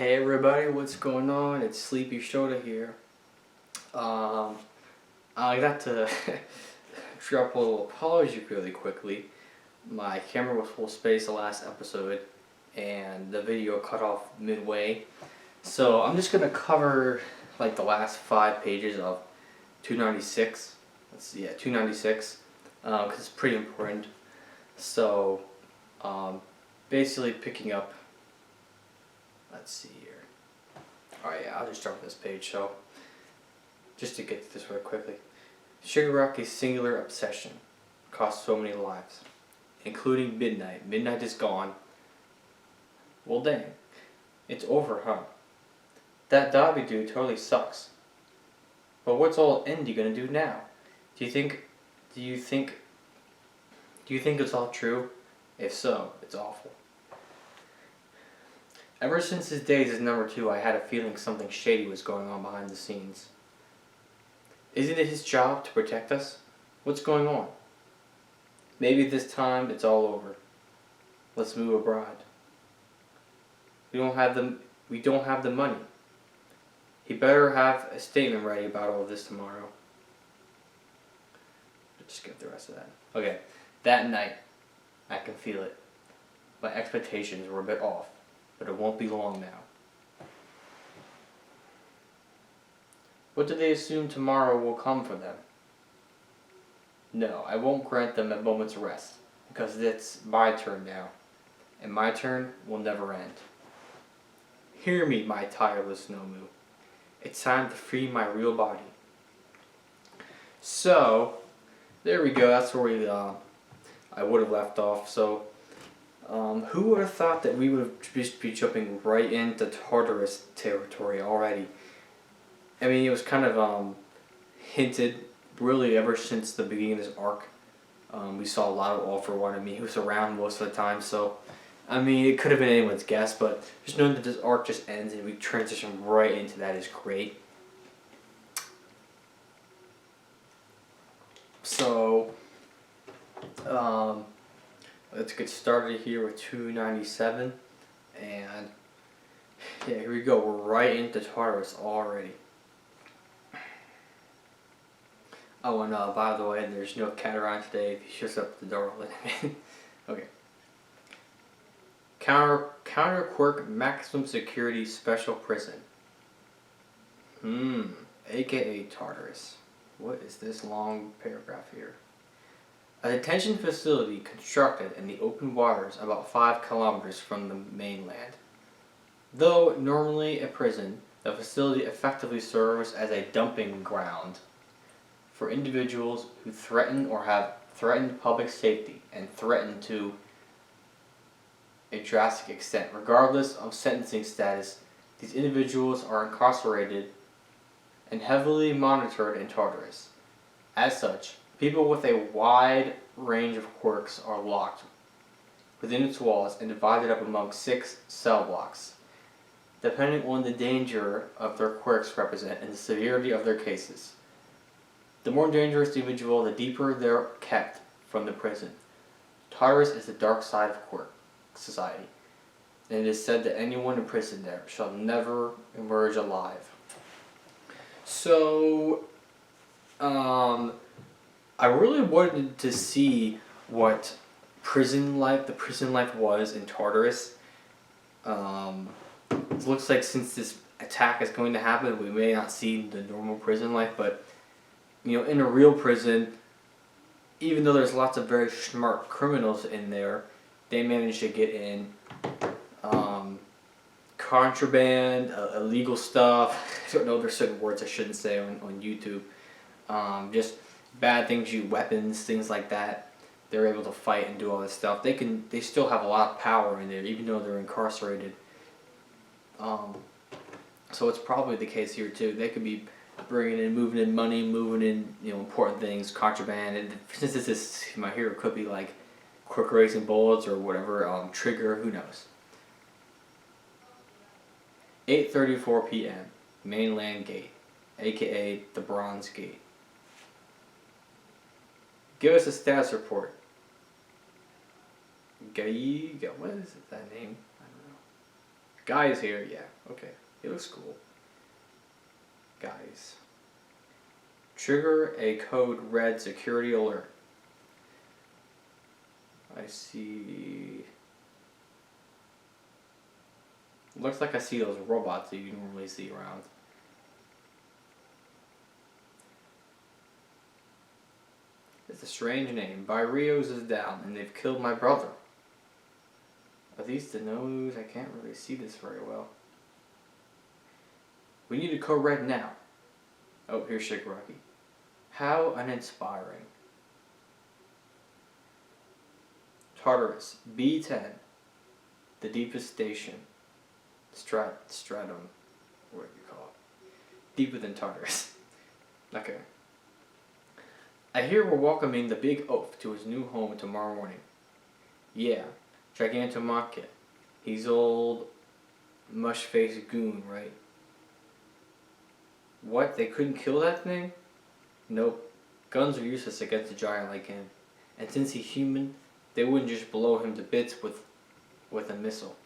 Hey everybody, what's going on? It's Sleepy Shota here. I got to drop a little apology really quickly. My camera was full space the last episode and the video cut off midway. So I'm just gonna cover like the last 5 pages of 296. Let's see, yeah, 296, because it's pretty important. So basically picking up. Let's see here. Alright, yeah, I'll just start with this page. So, just to get to this really quickly. Shigaraki's singular obsession cost so many lives, including Midnight. Midnight is gone. Well, dang. It's over, huh? That Dobby dude totally sucks. But what's old Indy gonna do now? Do you think it's all true? If so, it's awful. Ever since his days as number 2, I had a feeling something shady was going on behind the scenes. Isn't it his job to protect us? What's going on? Maybe this time it's all over. Let's move abroad. We don't have the money. He better have a statement ready about all of this tomorrow. Just skip the rest of that. Okay, that night, I can feel it. My expectations were a bit off. But it won't be long now. What do they assume tomorrow will come for them? No, I won't grant them a moment's rest, because it's my turn now, and my turn will never end. Hear me, my tireless Nomu. It's time to free my real body. So, there we go. That's where I would have left off. So, who would have thought that we would have just be jumping right into Tartarus territory already? I mean, it was kind of hinted really ever since the beginning of this arc. We saw a lot of All For One. I mean, he was around most of the time, so I mean, it could have been anyone's guess, but just knowing that this arc just ends and we transition right into that is great. So, let's get started here with 297, and yeah, here we go. We're right into Tartarus already. Oh, and by the way, there's no cat around today. If he shows up at the door, let him in. Okay. Counter quirk maximum security special prison. AKA Tartarus. What is this long paragraph here? A detention facility constructed in the open waters about 5 kilometers from the mainland. Though normally a prison, the facility effectively serves as a dumping ground for individuals who threaten or have threatened public safety and threaten to a drastic extent. Regardless of sentencing status, these individuals are incarcerated and heavily monitored in Tartarus. As such, people with a wide range of quirks are locked within its walls and divided up among 6 cell blocks, depending on the danger of their quirks represent and the severity of their cases. The more dangerous the individual, the deeper they're kept from the prison. Tartarus is the dark side of quirk society, and it is said that anyone imprisoned there shall never emerge alive. So, I really wanted to see what the prison life was in Tartarus. It looks like since this attack is going to happen, we may not see the normal prison life, but you know, in a real prison, even though there's lots of very smart criminals in there, they manage to get in contraband, illegal stuff. I don't know, there's certain words I shouldn't say on YouTube. Just bad things, weapons, things like that. They're able to fight and do all this stuff. They still have a lot of power in there, even though they're incarcerated. So it's probably the case here too. They could be moving in money, moving in, important things, contraband. And since this is my hero, could be like quick racing bullets or whatever, trigger, who knows. 8:34 p.m. Mainland Gate, aka the Bronze Gate. Give us a status report. What is that name? I don't know. Guy is here, yeah. Okay. He looks cool. Guys. Trigger a code red security alert. I see. Looks like I see those robots that you normally see around. It's a strange name. Barrios is down, and they've killed my brother. Are these the nose? I can't really see this very well. We need to code red now. Oh, here's Shigaraki. How uninspiring. Tartarus, B10. The deepest station. Stratum. What do you call it? Deeper than Tartarus. Okay. I hear we're welcoming the big oaf to his new home tomorrow morning. Yeah, Gigantomachia. He's old mush-faced goon, right? What? They couldn't kill that thing? Nope. Guns are useless against a giant like him. And since he's human, they wouldn't just blow him to bits with a missile.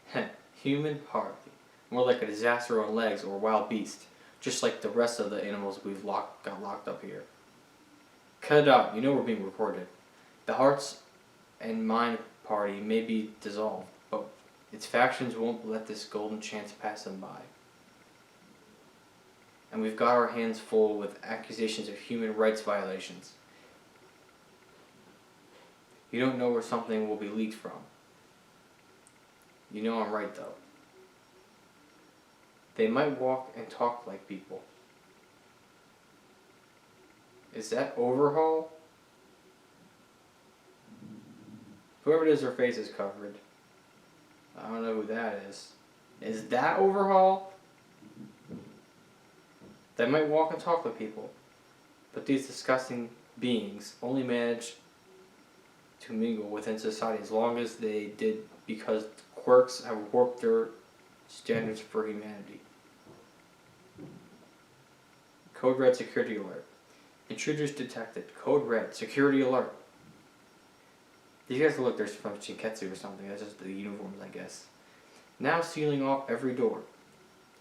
Heh, human? Hardly. More like a disaster on legs or a wild beast. Just like the rest of the animals we've got locked up here. Cut it out, you know we're being recorded. The Hearts and Mind party may be dissolved, but its factions won't let this golden chance pass them by. And we've got our hands full with accusations of human rights violations. You don't know where something will be leaked from. You know I'm right though. They might walk and talk like people. Is that Overhaul? Whoever it is, their face is covered. I don't know who that is. Is that Overhaul? They might walk and talk like people. But these disgusting beings only manage to mingle within society as long as they did because quirks have warped their standards for humanity. Code Red Security Alert. Intruders detected. Code Red Security Alert. These guys look like they're from Shinketsu or something. That's just the uniforms, I guess. Now sealing off every door.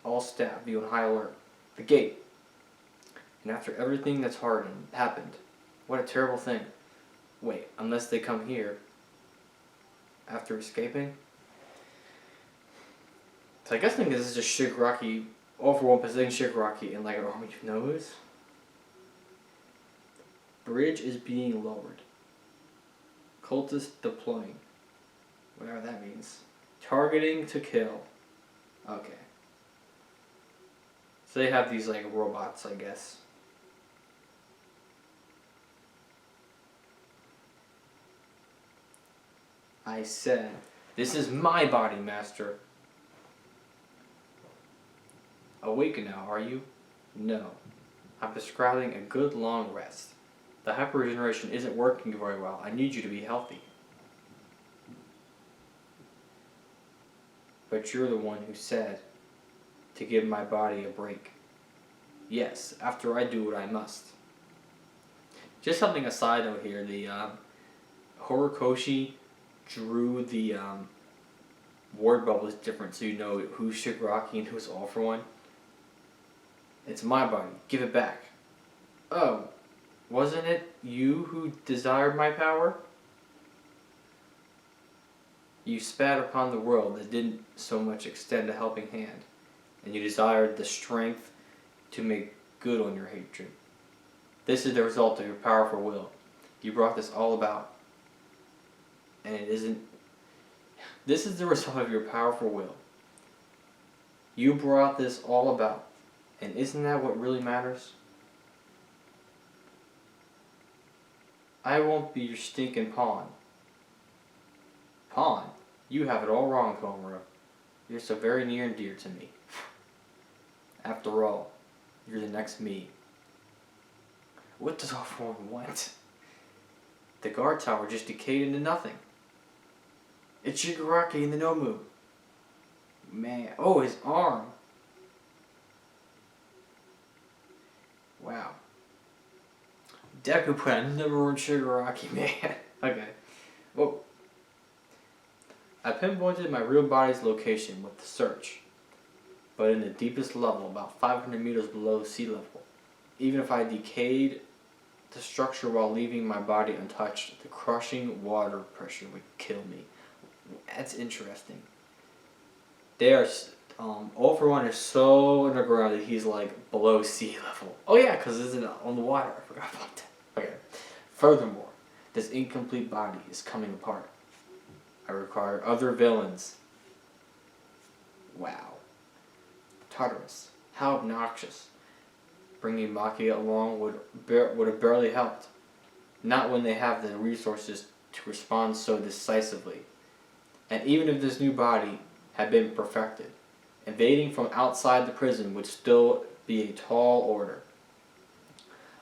All staff be on high alert. The gate. And after everything that's happened. What a terrible thing. Wait, unless they come here. After escaping? So I guess this is just Shigaraki, all for one position Shigaraki in like an army of nose. Bridge is being lowered. Cultist deploying. Whatever that means. Targeting to kill. Okay. So they have these like robots, I guess. I said, this is my body, master. Awake now, are you? No. I'm prescribing a good long rest. The hyperregeneration isn't working very well. I need you to be healthy. But you're the one who said to give my body a break. Yes, after I do what I must. Just something aside note here, the Horikoshi drew the word bubbles different so you know who's Shigaraki and who's All For One. It's my body. Give it back. Oh, wasn't it you who desired my power? You spat upon the world that didn't so much extend a helping hand, and you desired the strength to make good on your hatred. This is the result of your powerful will. You brought this all about. And it isn't... This is the result of your powerful will. You brought this all about. And isn't that what really matters? I won't be your stinking pawn. Pawn? You have it all wrong, Komura. You're so very near and dear to me. After all, you're the next me. What does All For One want? The guard tower just decayed into nothing. It's Shigaraki in the Nomu. Man, oh, his arm. Wow. Deku put another word Shigaraki, man. Okay. Well, I pinpointed my real body's location with the search, but in the deepest level, about 500 meters below sea level. Even if I decayed the structure while leaving my body untouched, the crushing water pressure would kill me. That's interesting. They are, All for One is so underground that he's like below sea level. Oh yeah, because it's on the water. I forgot about that. Okay. Furthermore, this incomplete body is coming apart. I require other villains. Wow. Tartarus. How obnoxious. Bringing Maki along would have barely helped. Not when they have the resources to respond so decisively. And even if this new body had been perfected, invading from outside the prison would still be a tall order.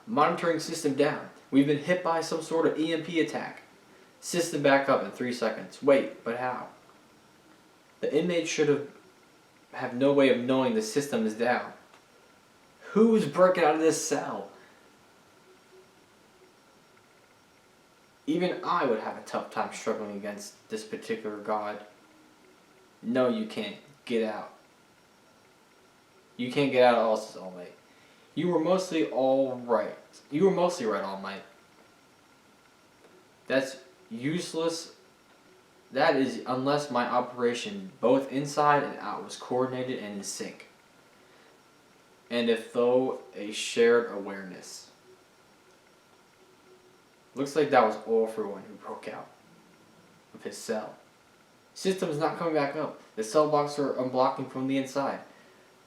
Monitoring system down. We've been hit by some sort of EMP attack. System back up in 3 seconds. Wait, but how? The inmates should have no way of knowing the system is down. Who's breaking out of this cell? Even I would have a tough time struggling against this particular god. No, you can't. Get out. You can't get out of us, All Might. You were mostly right, All Might. That's useless. That is unless my operation, both inside and out, was coordinated and in sync. And if though a shared awareness. Looks like that was All for One who broke out of his cell. System's not coming back up. The cell blocks are unblocking from the inside.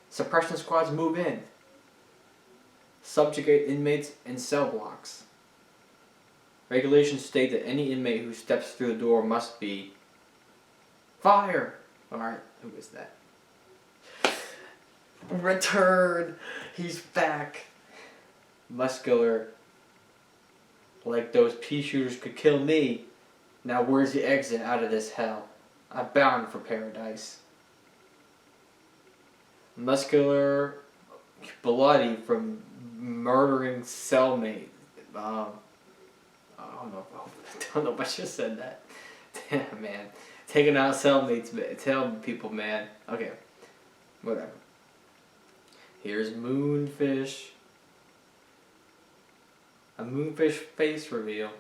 Suppression squads move in. Subjugate inmates in cell blocks. Regulations state that any inmate who steps through the door must be fire. Alright, who is that? Return! He's back. Muscular. Like those pea shooters could kill me. Now where's the exit out of this hell? I'm bound for paradise. Muscular, bloody from murdering cellmate. I don't know if I should have said that. Damn, man. Taking out cellmates, tell people, man. Okay, whatever. Here's Moonfish. A Moonfish face reveal.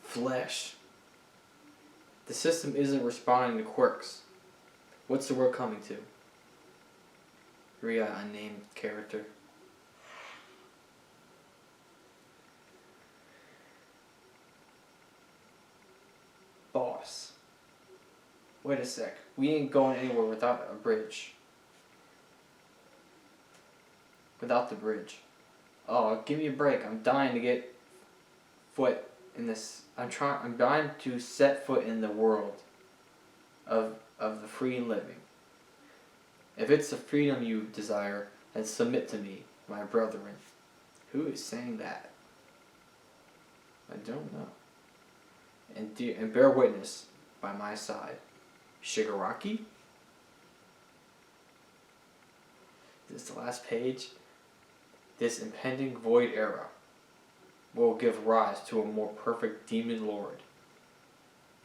Flesh. The system isn't responding to quirks. What's the world coming to? We got a unnamed character. Boss. Wait a sec. We ain't going anywhere without a bridge. Without the bridge. Oh, give me a break. I'm dying to get foot in this. I'm dying to set foot in the world of the free and living. If it's the freedom you desire, then submit to me, my brethren. Who is saying that? I don't know. And bear witness by my side. Shigaraki? This is the last page. This impending void era will give rise to a more perfect demon lord.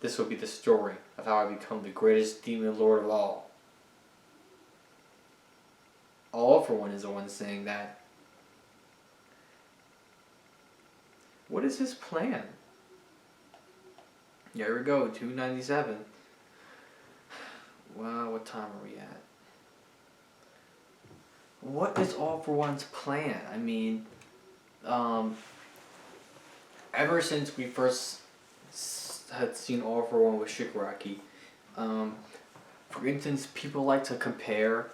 This will be the story of how I become the greatest demon lord of all. All for One is the one saying that. What is his plan? There we go, 297. Wow, what time are we at? What is All for One's plan? I mean, ever since we first had seen All for One with Shigaraki, for instance, people like to compare.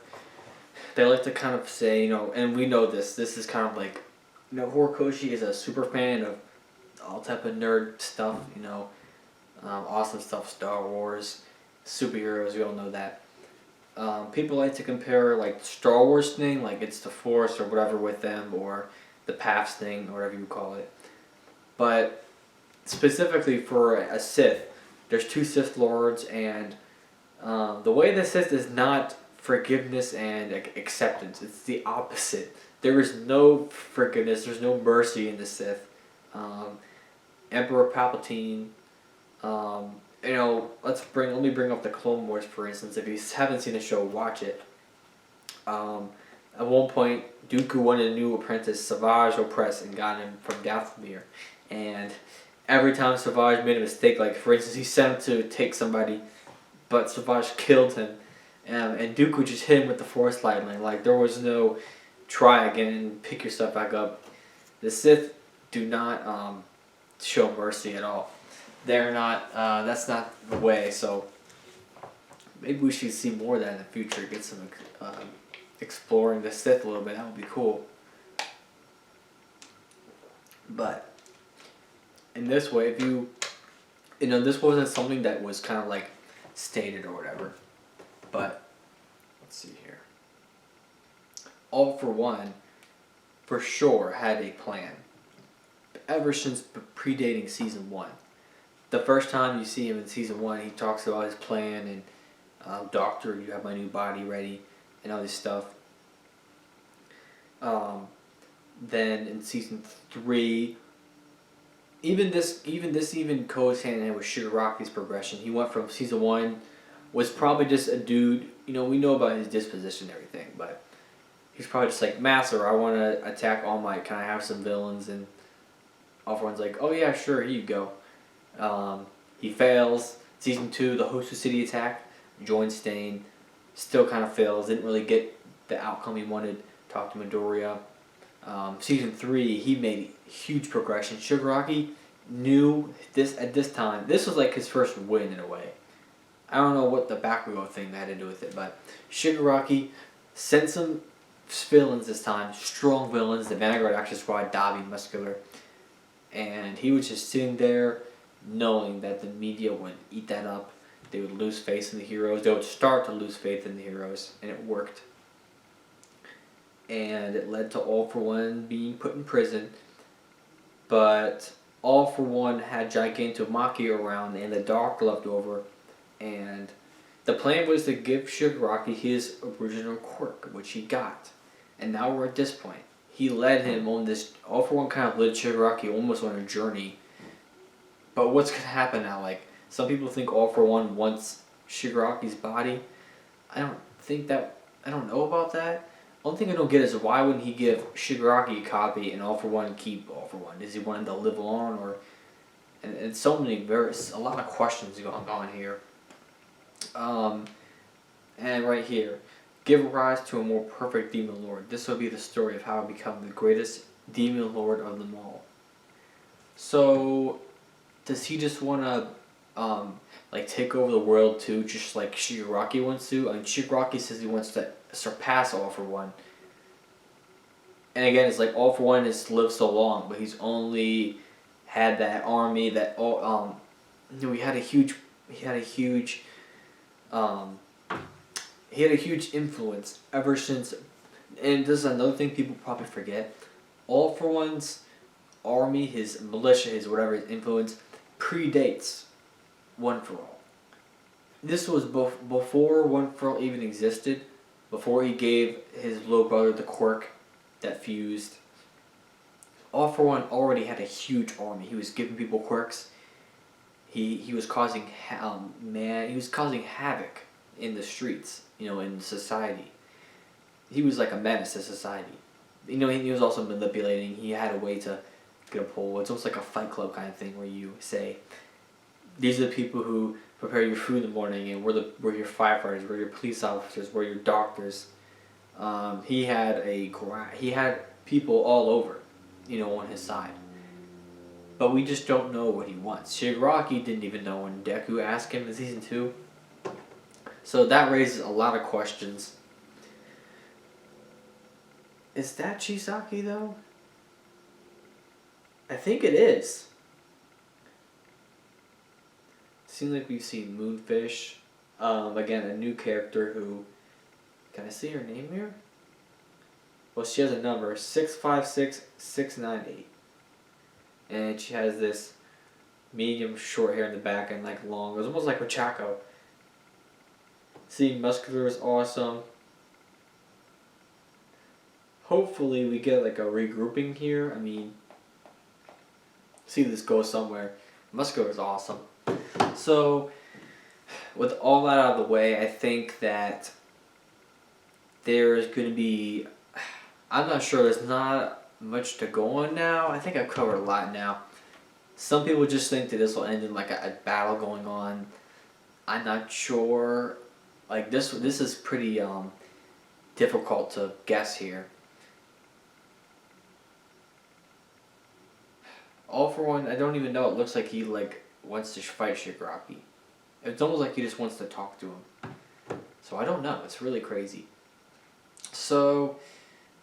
They like to kind of say, and we know this is kind of like, Horikoshi is a super fan of all type of nerd stuff, awesome stuff, Star Wars, superheroes, we all know that. People like to compare like the Star Wars thing, like it's the Force or whatever with them, or the Paths thing, or whatever you call it. But specifically for a Sith, there's 2 Sith Lords, and the way the Sith is not forgiveness and acceptance. It's the opposite. There is no forgiveness. There's no mercy in the Sith. Emperor Palpatine let me bring up the Clone Wars for instance. If you haven't seen the show, watch it. At one point, Dooku wanted a new apprentice, Savage Opress, and got him from Dathomir. And every time Savage made a mistake, like for instance, he sent him to take somebody, but Savage killed him. And Dooku just hit him with the Force lightning. Like there was no try again and pick your stuff back up. The Sith do not show mercy at all. They're not. That's not the way. So maybe we should see more of that in the future. Get some exploring the Sith a little bit. That would be cool. But in this way, if this wasn't something that was kind of like stated or whatever. But let's see here. All for One, for sure, had a plan. Ever since predating season 1. The first time you see him in season 1, he talks about his plan and Doctor, you have my new body ready, and all this stuff. Then in season 3, even goes hand in hand with Shigaraki's progression. He went from season 1, was probably just a dude. We know about his disposition and everything, but he's probably just like, Master, I want to attack All Might. Can I have some villains? And All for One's like, oh yeah, sure, here you go. He fails. Season 2, the Hostu City attack, joins Stain, still kind of fails. Didn't really get the outcome he wanted. Talked to Midoriya. Season 3, he made huge progression. Shigaraki knew this at this time. This was like his first win in a way. I don't know what the Bakugo thing had to do with it, but Shigaraki sent some villains this time, strong villains, the Vanguard Action Squad, Dabi, Muscular, and he was just sitting there knowing that the media would eat that up. They would lose faith in the heroes. They would start to lose faith in the heroes, and it worked. And it led to All for One being put in prison, but All for One had Gigantomachia around and the Dark left over. And the plan was to give Shigaraki his original quirk, which he got. And now we're at this point. He led him on this, All for One kind of led Shigaraki almost on a journey. But what's going to happen now? Like, some people think All for One wants Shigaraki's body. I don't know about that. Only thing I don't get is why wouldn't he give Shigaraki a copy and All for One keep All for One? Does he want him to live on? And a lot of questions going on here. And right here, give rise to a more perfect demon lord. This will be the story of how I become the greatest demon lord of them all. So, does he just want to, take over the world too, just like Shigaraki wants to? I mean, Shigaraki says he wants to surpass All for One. And again, it's like All for One has lived so long, but he's only had that army that he had a huge influence ever since. And this is another thing people probably forget. All for One's army, his militia, his whatever, his influence predates One for All. This was before One for All even existed, before he gave his little brother the quirk that fused. All for One already had a huge army. He was giving people quirks. He was causing havoc in the streets, in society. He was like a menace to society. He was also manipulating. He had a way to get a pull. It's almost like a Fight Club kind of thing where you say, these are the people who prepare your food in the morning, and we're your firefighters, we're your police officers, we're your doctors. He had people all over, on his side. But we just don't know what he wants. Shigaraki didn't even know when Deku asked him in season 2. So that raises a lot of questions. Is that Chisaki though? I think it is. Seems like we've seen Moonfish. Again, a new character who... Can I see her name here? Well, she has a number, 656698. And she has this medium short hair in the back and like long. It was almost like Ochako. Seeing Muscular is awesome. Hopefully we get like a regrouping here. I mean, see this go somewhere. Muscular is awesome. So, with all that out of the way, I think that there's going to be... I'm not sure, there's not much to go on now. I think I've covered a lot now. Some people just think that this will end in like a battle going on. I'm not sure. Like this is pretty difficult to guess here. All for One, I don't even know. It looks like he like wants to fight Shigaraki. It's almost like he just wants to talk to him. So I don't know. It's really crazy. So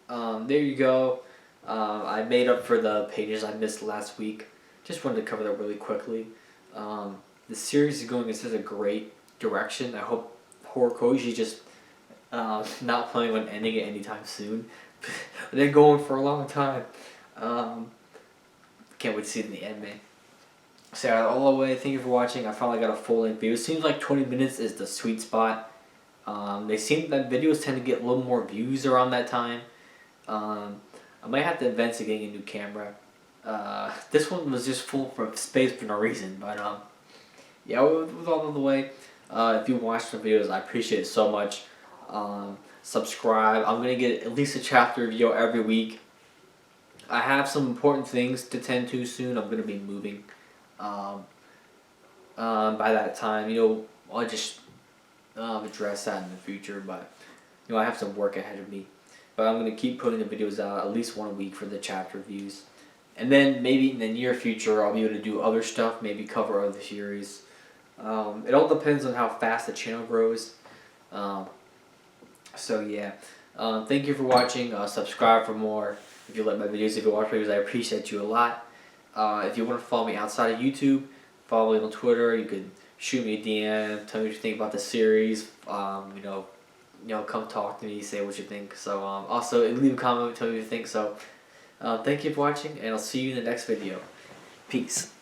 there you go. I made up for the pages I missed last week. Just wanted to cover that really quickly. The series is going in such a great direction. I hope Horikoshi just not planning on ending it anytime soon. They're going for a long time. Can't wait to see it in the anime. So all the way, thank you for watching. I finally got a full-length video. It seems like 20 minutes is the sweet spot. They seem that videos tend to get a little more views around that time. I might have to invest in getting a new camera. This one was just full of space for no reason, but yeah, with all of the way. If you watch the videos, I appreciate it so much. Subscribe. I'm gonna get at least a chapter video every week. I have some important things to tend to soon. I'm gonna be moving. By that time, I'll just address that in the future. But I have some work ahead of me. But I'm gonna keep putting the videos out at least one a week for the chapter reviews. And then maybe in the near future, I'll be able to do other stuff, maybe cover other series. It all depends on how fast the channel grows. So yeah, thank you for watching. Subscribe for more. If you like my videos, if you watch videos, I appreciate you a lot. If you want to follow me outside of YouTube, follow me on Twitter. You could shoot me a DM, tell me what you think about the series. Come talk to me, say what you think. So also leave a comment, tell me what you think. So thank you for watching, and I'll see you in the next video. Peace.